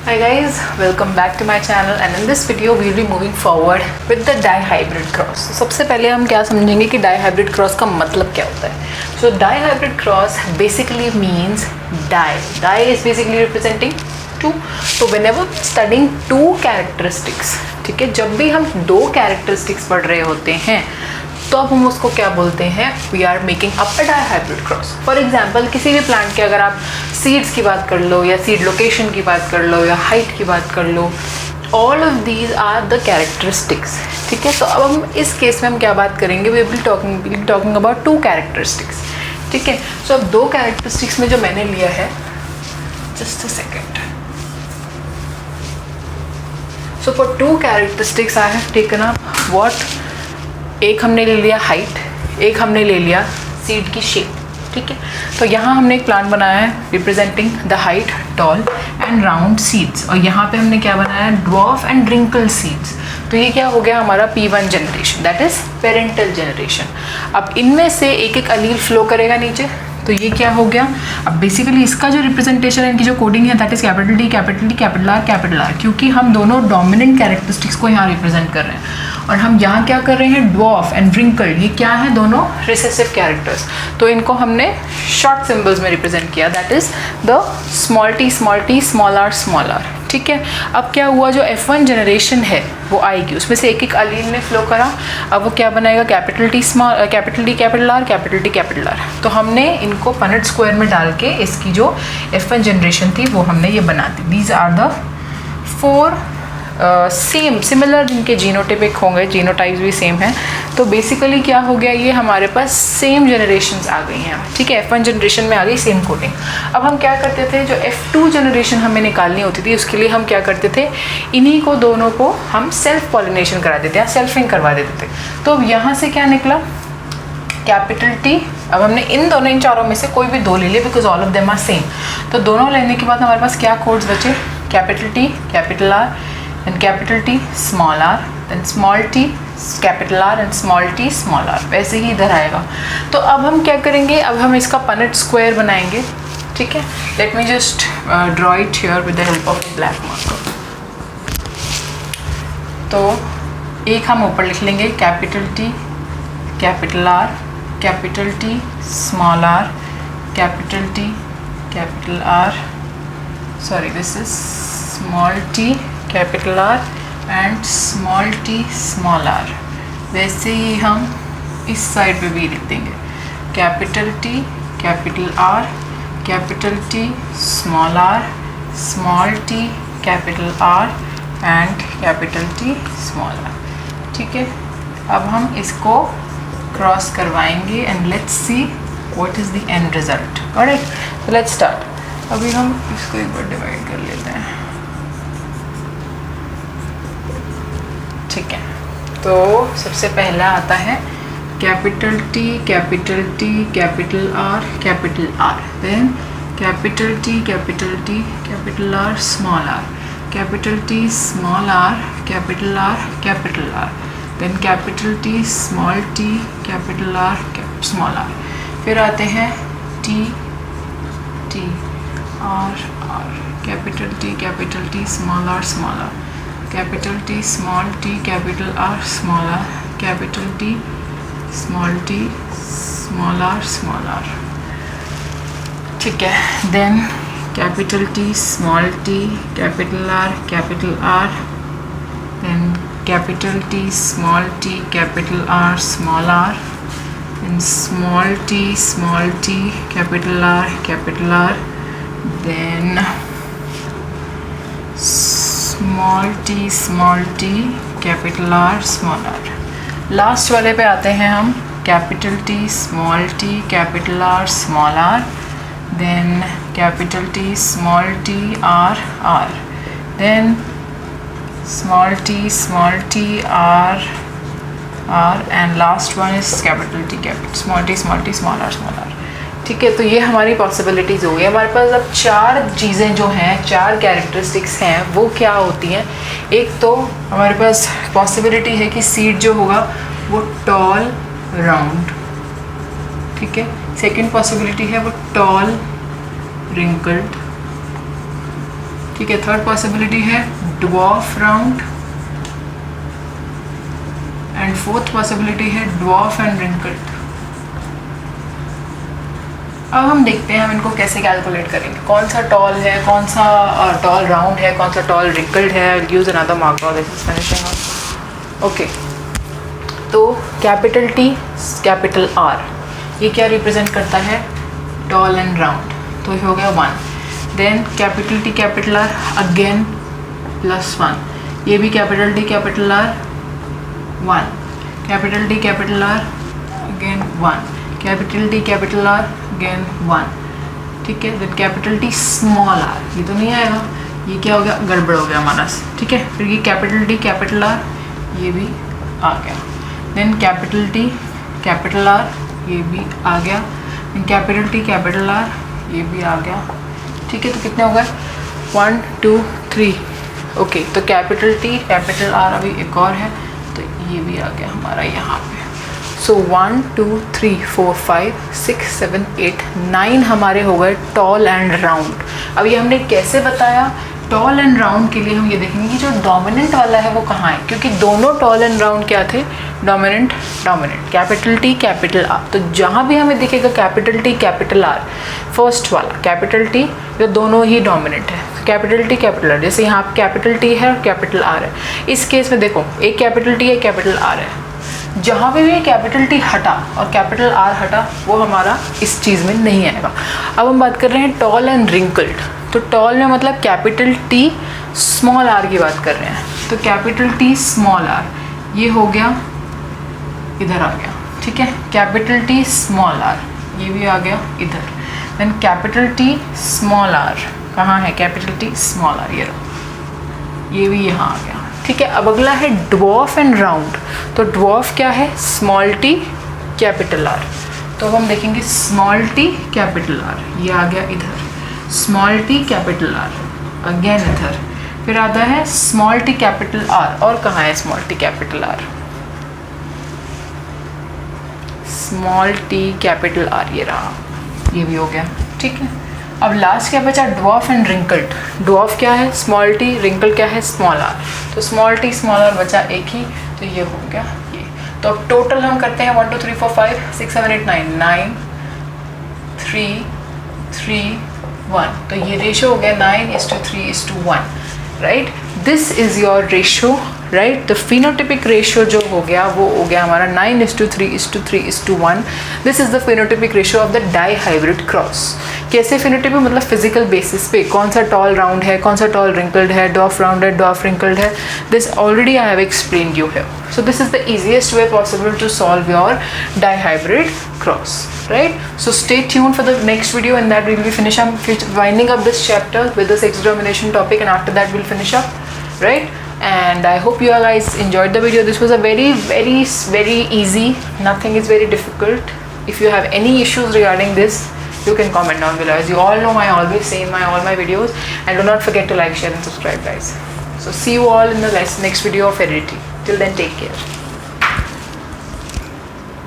Hi guys, welcome back to my channel and in this video we will be moving forward with the dihybrid cross. So सबसे पहले हम क्या समझेंगे कि dihybrid cross का मतलब क्या होता है. So dihybrid cross basically means di. Di is basically representing two. So whenever studying two characteristics, ठीक है, जब भी हम दो characteristics पढ़ रहे होते हैं तो अब हम उसको क्या बोलते हैं, we are making up a dihybrid cross. For example किसी भी प्लांट के अगर आप सीड्स की बात कर लो या सीड लोकेशन की बात कर लो या हाइट की बात कर लो, all of these are the characteristics. ठीक है, तो अब हम इस केस में हम क्या बात करेंगे, we will talking about two characteristics. ठीक है, सो अब दो कैरेक्टरिस्टिक्स में जो मैंने लिया है, just a second. So for to characteristics I have taken up what, एक हमने ले लिया हाइट, एक हमने ले लिया सीड की शेप. ठीक है, तो यहाँ हमने एक प्लांट बनाया है representing the height, tall and round seeds, और यहाँ पे हमने क्या बनाया है, ड्वार्फ एंड रिंकल सीड्स. तो ये क्या हो गया हमारा P1 generation, that is parental generation. अब इनमें से एक एक अलील फ्लो करेगा नीचे, तो ये क्या हो गया. अब बेसिकली इसका जो रिप्रेजेंटेशन है, इनकी जो कोडिंग है, that is capital D capital T capital are, क्योंकि हम दोनों डोमिनेंट कैरेक्टरिस्टिक्स को यहाँ रिप्रेजेंट कर रहे हैं. और हम यहाँ क्या कर रहे हैं, ड्वार्फ एंड रिंकल, ये क्या है, दोनों रिसेसिव कैरेक्टर्स. तो इनको हमने शॉर्ट सिंबल्स में रिप्रेजेंट किया, that is the small T small R small R. ठीक है, अब क्या हुआ, जो F1 जनरेशन है वो आएगी, उसमें से एक एक अलील ने फ्लो करा. अब वो क्या बनाएगा, capital T capital D capital R capital T capital are. तो हमने इनको पनेट स्क्वायर में डाल के इसकी जो F1 जनरेशन थी वो हमने ये बना दी. These are the four similar जिनके जीनोटाइपिक होंगे, जीनोटाइप्स भी सेम है. तो बेसिकली क्या हो गया, ये हमारे पास सेम जनरेशन्स आ गई हैं. ठीक है, F1 जनरेशन में आ गई सेम कोडिंग. अब हम क्या करते थे, जो F2 जनरेशन हमें निकालनी होती थी, उसके लिए हम क्या करते थे, इन्हीं को दोनों को हम सेल्फ पॉलिनेशन करा देते हैं, सेल्फिंग करवा देते थे. तो अब यहाँ से क्या निकला, कैपिटल टी. अब हमने इन चारों में से कोई भी दो ले लिए because all of them are same. तो दोनों लेने के बाद हमारे पास क्या कोड्स बचे, capital T capital are and capital T small r, then small t capital R and small t small r. वैसे ही इधर आएगा. तो अब हम क्या करेंगे, अब हम इसका पनेट स्क्वायर बनाएंगे. ठीक है, let me just draw it here with the help of black marker. तो एक हम ऊपर लिख लेंगे, capital T capital R capital T small r capital T capital R, sorry this is small t capital R and small t small r. वैसे ही हम इस side पे भी लिख देंगे, capital T capital R capital T small r small t capital R and capital T small r. ठीक है, अब हम इसको क्रॉस करवाएंगे and let's see what is the end result. Alright, so let's start. अभी हम इसको एक बार डिवाइड कर लेते हैं. ठीक है, तो सबसे पहला आता है capital T capital R capital R, then capital T capital R small r capital T small r capital R, then capital T capital R small r. फिर आते हैं T R capital T small r capital T small t capital R small r capital T small r small r. ठीक है, then capital T small t capital R, then capital T small t capital R small r, then small t capital R, then small t capital R small r. Last वाले पे आते हैं हम, capital T small t capital R small r, then capital T small t R, then small t R and last one is capital T small t small r. ठीक है, तो ये हमारी पॉसिबिलिटीज़ हो गई. हमारे पास अब चार चीज़ें जो हैं, चार कैरेक्टरिस्टिक्स हैं, वो क्या होती हैं. एक तो हमारे पास पॉसिबिलिटी है कि सीड जो होगा वो टॉल राउंड. ठीक है, सेकंड पॉसिबिलिटी है वो टॉल रिंकल्ड. ठीक है। थर्ड पॉसिबिलिटी है dwarf round, and fourth possibility है ड्वार्फ एंड रिंकल्ड। अब हम देखते हैं हम इनको कैसे कैलकुलेट करेंगे, कौन सा टॉल है, कौन सा टॉल राउंड है, कौन सा टॉल रिंकल्ड है। I will use another marker, this is finishing also. Okay, तो कैपिटल टी कैपिटल आर ये क्या रिप्रेजेंट करता है, टॉल एंड राउंड, तो ये हो गया 1। Then capital T capital R again +1, ये भी capital T capital R 1, capital T capital R again 1, capital T capital R again 1, ठीक है। Then capital T small R, ये तो नहीं आएगा, ये क्या हो गया, गड़बड़ हो गया हमारा, ठीक है। फिर ये कैपिटल टी कैपिटल आर, ये भी आ गया। Then capital T capital R, ये भी आ गया। Then capital T capital R, ये भी आ गया, ठीक है। तो कितने हो गए, 1 2 3। ओके, तो कैपिटल टी कैपिटल आर अभी एक और है, तो ये भी आ गया हमारा यहाँ पे। सो 1 2 3 4 5 6 7 8 9 हमारे हो गए टॉल एंड राउंड। अब ये हमने कैसे बताया, टॉल एंड राउंड के लिए हम ये देखेंगे कि जो डोमिनेंट वाला है वो कहाँ है, क्योंकि दोनों टॉल एंड राउंड क्या थे, dominant dominant, capital T capital are. तो जहाँ भी हमें दिखेगा capital T capital are, first वाला कैपिटल टी, ये दोनों ही डोमिनेंट है, कैपिटल टी कैपिटल आर। जैसे यहाँ कैपिटल टी है और कैपिटल आर है, इस केस में देखो एक कैपिटल टी है कैपिटल आर है, जहाँ पे भी कैपिटल टी हटा और कैपिटल आर हटा वो हमारा इस चीज़ में नहीं आएगा। अब हम बात कर रहे हैं टॉल एंड रिंकल्ड, तो टॉल में मतलब कैपिटल टी स्मॉल आर की बात कर रहे हैं, तो कैपिटल टी स्मॉल आर ये हो गया, इधर आ गया, ठीक है। कैपिटल टी स्मॉल आर ये भी आ गया इधर। Then capital T small R कहाँ है, कैपिटल टी स्मॉल आर ये रहा, ये भी यहाँ आ गया, ठीक है। अब अगला है ड्वार्फ एंड राउंड, तो ड्वार्फ क्या है, स्मॉल टी कैपिटल आर, तो हम देखेंगे स्मॉल टी कैपिटल आर ये आ गया इधर, small T capital R again इधर, फिर आता है स्मॉल टी कैपिटल आर, और कहाँ है small T capital are, small T capital R ये रहा, ये भी हो गया, ठीक है। अब लास्ट क्या बचा, ड्वार्फ एंड रिंकल्ड। ड्वार्फ क्या है, स्मॉल टी, रिंकल क्या है, स्मॉल आर, तो स्मॉल टी स्मॉल आर बचा एक ही, तो ये हो गया ये। तो अब टोटल हम करते हैं 1 2 3 4 5 6 7 8 9 9 3 3 1, तो ये रेशियो हो गया 9:3:1, right. This is your ratio, right. The phenotypic ratio जो हो गया वो हो गया हमारा 9:3:3:1। This is the phenotypic ratio of the dihybrid cross. कैसे फिनोटिपिक, मतलब फिजिकल बेसिस पे कौन सा टॉल राउंड है, कौन सा टॉल रिंकल्ड है, डॉफ राउंड है, डॉफ रिंकल्ड है, this already I have explained you है। So this is the easiest way possible to solve your dihybrid cross, right? So stay tuned for the next video, and that we will finish up winding up this chapter with the sex domination topic, and after that we'll finish up, right? And I hope you guys enjoyed the video. This was a very easy, nothing is very difficult. If you have any issues regarding this, you can comment down below. As you all know, I always say in all my videos, and do not forget to like, share and subscribe, guys. So see you all in the next video of heredity. Till then, take care.